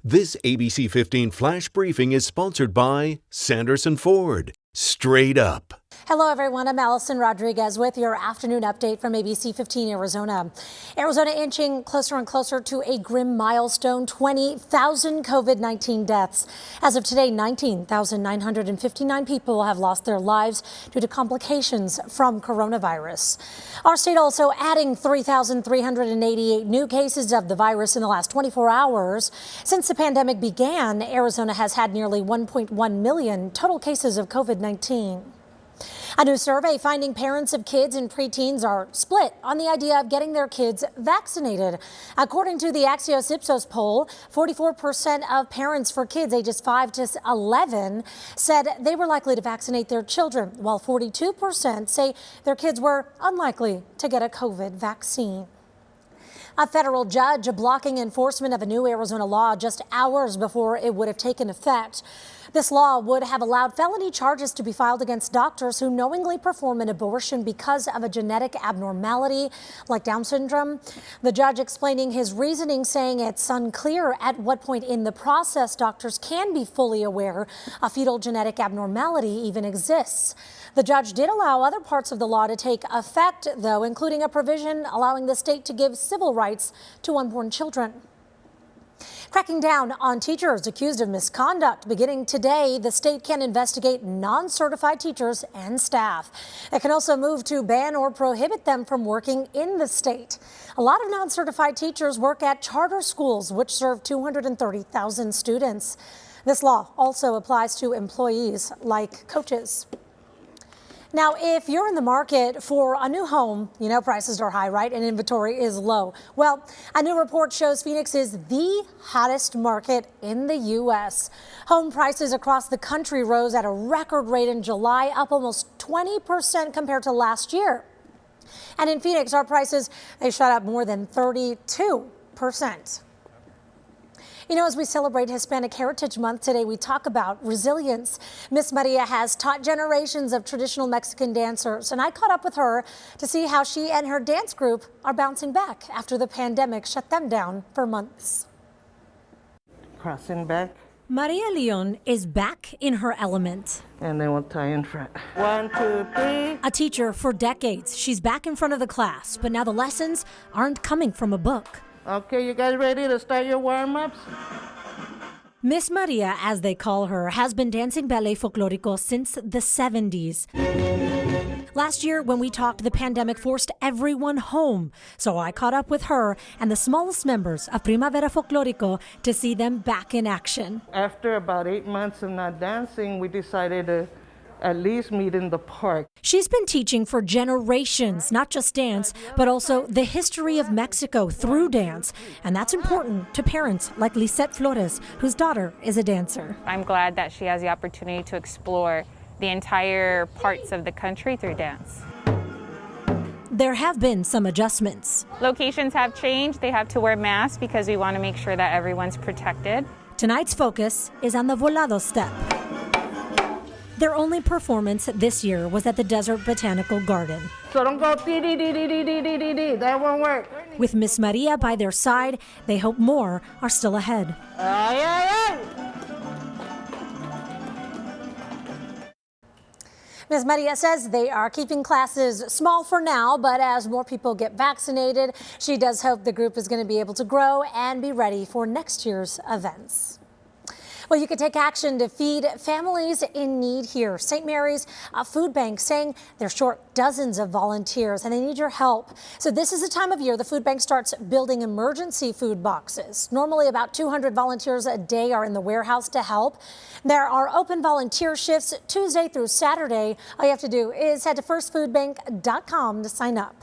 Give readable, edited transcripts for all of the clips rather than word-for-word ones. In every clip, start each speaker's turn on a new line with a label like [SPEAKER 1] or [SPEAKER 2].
[SPEAKER 1] This ABC 15 Flash Briefing is sponsored by Sanderson Ford. Straight up.
[SPEAKER 2] Hello, everyone. I'm Allison Rodriguez with your afternoon update from ABC15 Arizona. Arizona inching closer and closer to a grim milestone, 20,000 COVID-19 deaths. As of today, 19,959 people have lost their lives due to complications from coronavirus. Our state also adding 3,388 new cases of the virus in the last 24 hours. Since the pandemic began, Arizona has had nearly 1.1 million total cases of COVID-19. A new survey finding parents of kids and preteens are split on the idea of getting their kids vaccinated. According to the Axios Ipsos poll, 44% of parents for kids ages 5 to 11 said they were likely to vaccinate their children, while 42% say their kids were unlikely to get a COVID vaccine. A federal judge blocking enforcement of a new Arizona law just hours before it would have taken effect. This law would have allowed felony charges to be filed against doctors who knowingly perform an abortion because of a genetic abnormality like Down syndrome. The judge explaining his reasoning, saying it's unclear at what point in the process doctors can be fully aware a fetal genetic abnormality even exists. The judge did allow other parts of the law to take effect, though, including a provision allowing the state to give civil rights to unborn children. Cracking down on teachers accused of misconduct. Beginning today, the state can investigate non-certified teachers and staff. It can also move to ban or prohibit them from working in the state. A lot of non-certified teachers work at charter schools, which serve 230,000 students. This law also applies to employees like coaches. Now, if you're in the market for a new home, you know prices are high, right? And inventory is low. Well, a new report shows Phoenix is the hottest market in the U.S. Home prices across the country rose at a record rate in July, up almost 20% compared to last year. And in Phoenix, our prices, they shot up more than 32%. You know, as we celebrate Hispanic Heritage Month today, we talk about resilience. Miss Maria has taught generations of traditional Mexican dancers, and I caught up with her to see how she and her dance group are bouncing back after the pandemic shut them down for months.
[SPEAKER 3] Crossing back.
[SPEAKER 2] Maria Leon is back in her element.
[SPEAKER 3] And then we'll tie in front. 1, 2, 3.
[SPEAKER 2] A teacher for decades, she's back in front of the class, but now the lessons aren't coming from a book.
[SPEAKER 3] Okay, you guys ready to start your warm-ups?
[SPEAKER 2] Miss Maria, as they call her, has been dancing ballet folklorico since the 70s. Last year, when we talked, the pandemic forced everyone home. So I caught up with her and the smallest members of Primavera Folklorico to see them back in action.
[SPEAKER 3] After about 8 months of not dancing, we decided to at least meet in the park.
[SPEAKER 2] She's been teaching for generations, not just dance, but also the history of Mexico through dance. And that's important to parents like Lisette Flores, whose daughter is a dancer.
[SPEAKER 4] I'm glad that she has the opportunity to explore the entire parts of the country through dance.
[SPEAKER 2] There have been some adjustments.
[SPEAKER 4] Locations have changed. They have to wear masks because we want to make sure that everyone's protected.
[SPEAKER 2] Tonight's focus is on the volado step. Their only performance this year was at the Desert Botanical Garden.
[SPEAKER 3] So don't go dee-dee-dee-dee-dee-dee-dee-dee. That won't work.
[SPEAKER 2] With Miss Maria by their side, they hope more are still ahead.
[SPEAKER 3] Ay, ay, ay.
[SPEAKER 2] Ms. Maria says they are keeping classes small for now, but as more people get vaccinated, she does hope the group is going to be able to grow and be ready for next year's events. Well, you can take action to feed families in need here. St. Mary's Food Bank saying they're short dozens of volunteers and they need your help. So this is the time of year the food bank starts building emergency food boxes. Normally about 200 volunteers a day are in the warehouse to help. There are open volunteer shifts Tuesday through Saturday. All you have to do is head to firstfoodbank.com to sign up.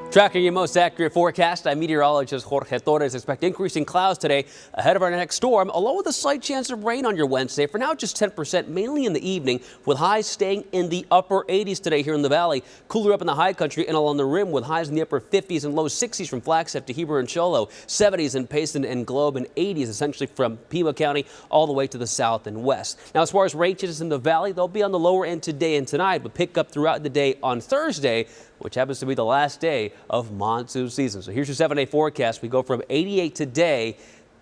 [SPEAKER 5] Tracking your most accurate forecast, I'm meteorologist Jorge Torres. Expect increasing clouds today ahead of our next storm, along with a slight chance of rain on your Wednesday. For now, just 10%, mainly in the evening, with highs staying in the upper 80s today here in the valley. Cooler up in the high country and along the rim, with highs in the upper 50s and low 60s from Flagstaff to Heber and Cholo, 70s in Payson and Globe, and 80s essentially from Pima County all the way to the south and west. Now, as far as rain chances in the valley, they'll be on the lower end today and tonight, but pick up throughout the day on Thursday. which happens to be the last day of monsoon season. So here's your 7-day forecast. We go from 88 today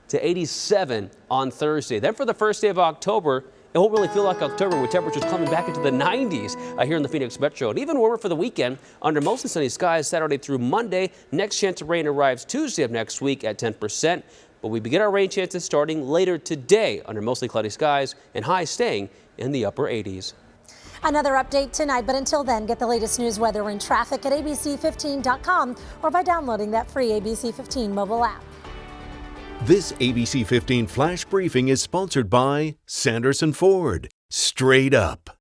[SPEAKER 5] to 87 on Thursday. Then for the first day of October, it won't really feel like October with temperatures coming back into the 90s here in the Phoenix metro. And even warmer for the weekend under mostly sunny skies Saturday through Monday. Next chance of rain arrives Tuesday of next week at 10%. But we begin our rain chances starting later today under mostly cloudy skies and highs staying in the upper 80s.
[SPEAKER 2] Another update tonight, but until then, get the latest news, weather, and traffic at ABC15.com or by downloading that free ABC15 mobile app.
[SPEAKER 1] This ABC 15 Flash Briefing is sponsored by Sanderson Ford. Straight up.